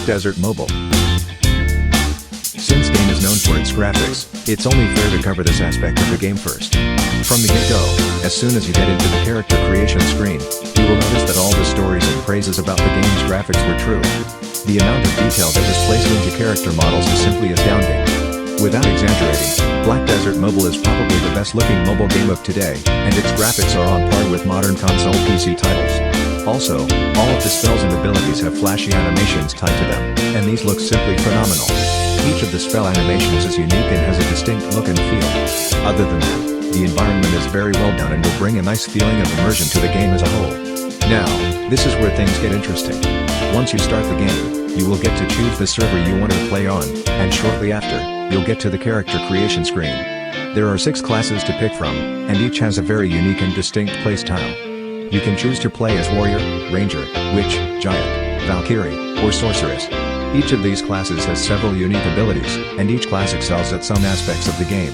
Desert Mobile. Since game is known for its graphics, it's only fair to cover this aspect of the game first. From the get-go, as soon as you get into the character creation screen, you will notice that all the stories and praises about the game's graphics were true. The amount of detail that was placed into character models is simply astounding. Without exaggerating, Black Desert Mobile is probably the best-looking mobile game of today, and its graphics are on par with modern console PC titles. Also, all of the spells and abilities have flashy animations tied to them, and these look simply phenomenal. Each of the spell animations is unique and has a distinct look and feel. Other than that, the environment is very well done and will bring a nice feeling of immersion to the game as a whole. Now, this is where things get interesting. Once you start the game, you will get to choose the server you want to play on, and shortly after, you'll get to the character creation screen. There are 6 classes to pick from, and each has a very unique and distinct playstyle. You can choose to play as Warrior, Ranger, Witch, Giant, Valkyrie, or Sorceress. Each of these classes has several unique abilities, and each class excels at some aspects of the game.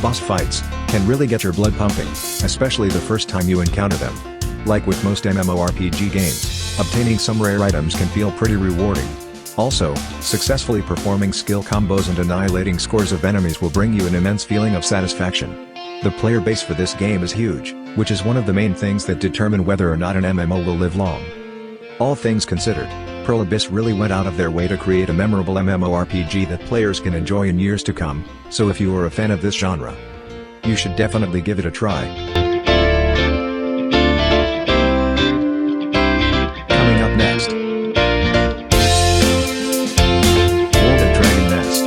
Boss fights can really get your blood pumping, especially the first time you encounter them. Like with most MMORPG games, obtaining some rare items can feel pretty rewarding. Also, successfully performing skill combos and annihilating scores of enemies will bring you an immense feeling of satisfaction. The player base for this game is huge, which is one of the main things that determine whether or not an MMO will live long. All things considered, Pearl Abyss really went out of their way to create a memorable MMORPG that players can enjoy in years to come, so if you are a fan of this genre, you should definitely give it a try. Coming up next, World of Dragon Nest.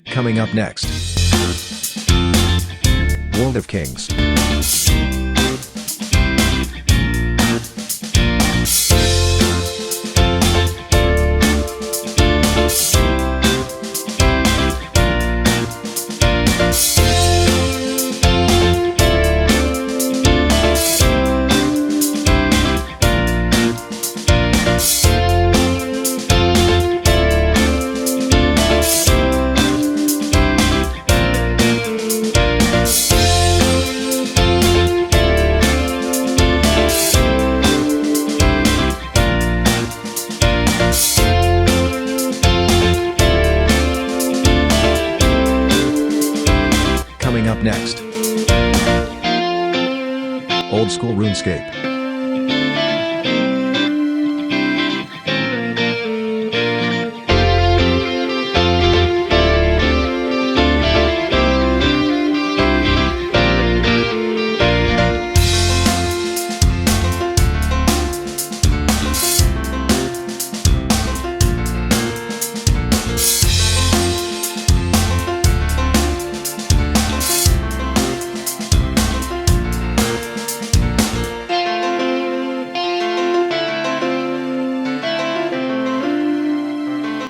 Coming up next, World of Kings. Coming up next, Old School RuneScape.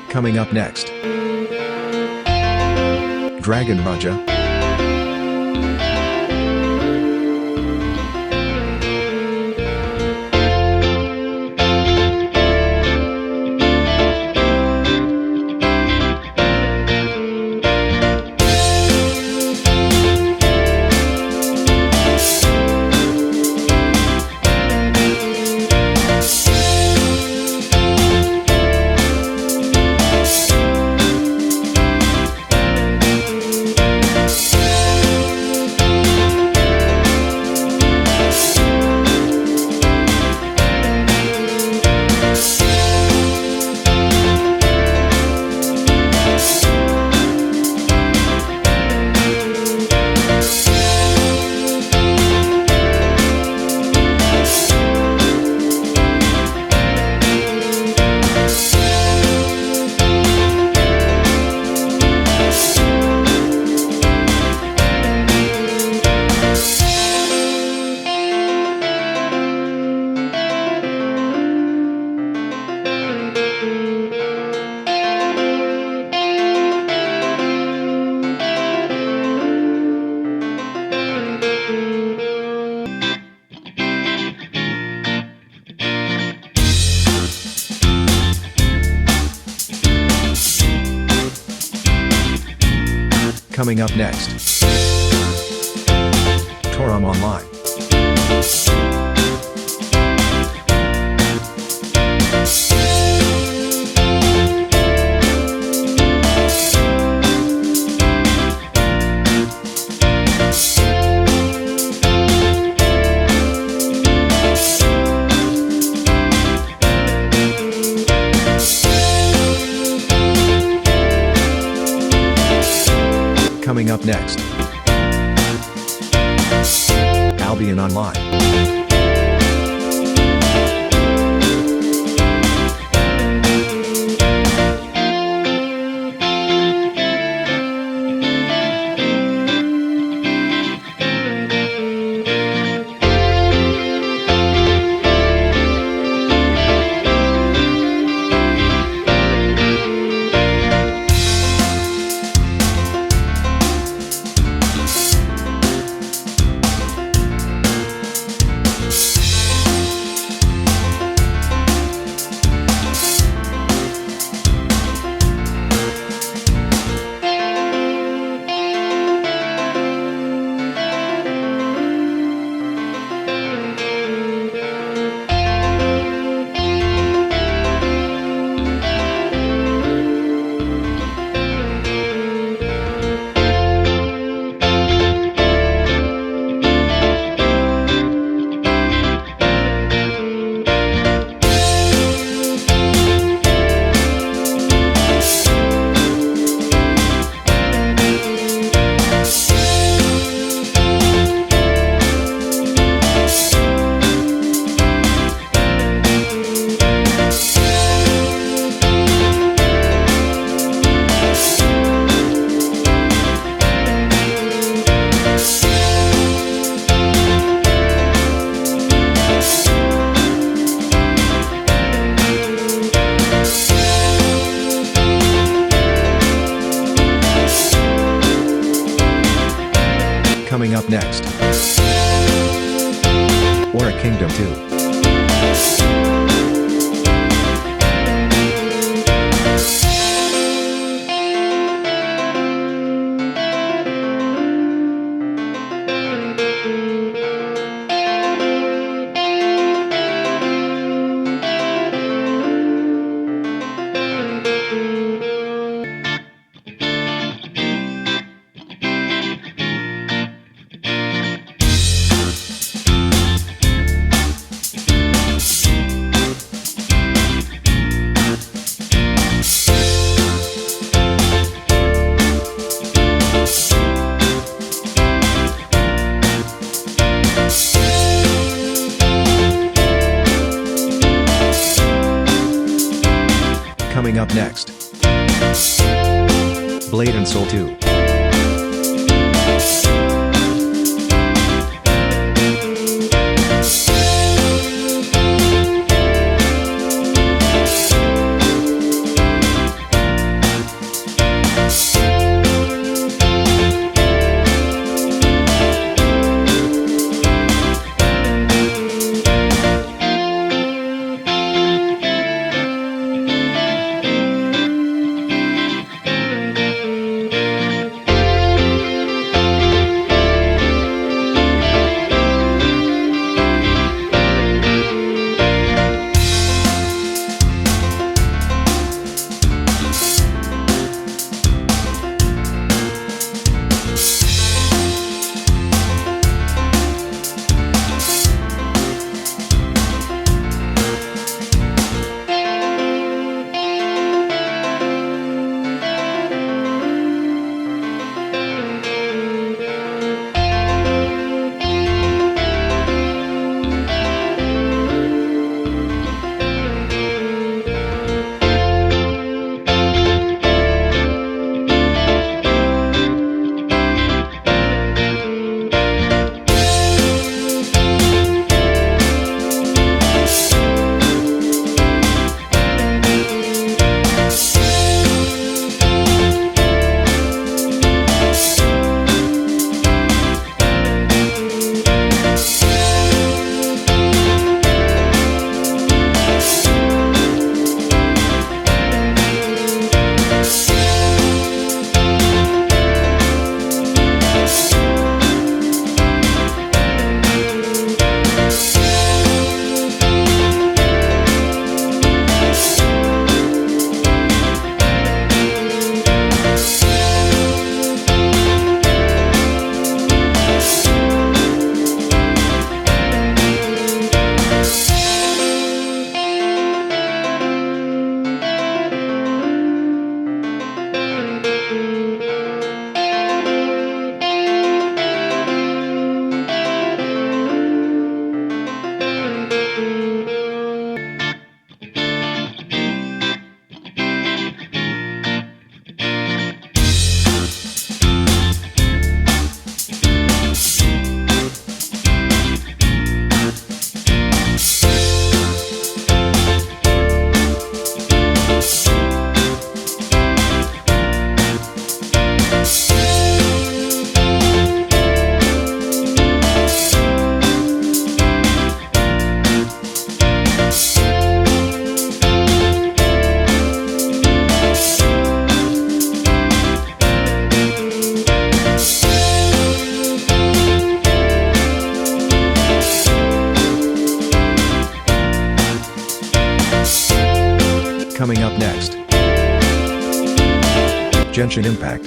Coming up next, Dragon Raja. Coming up next, Toram Online. Coming up next, Albion Online. Coming up next, or a Kingdom 2. Coming up next, Blade and Soul 2. Coming up next, Genshin Impact.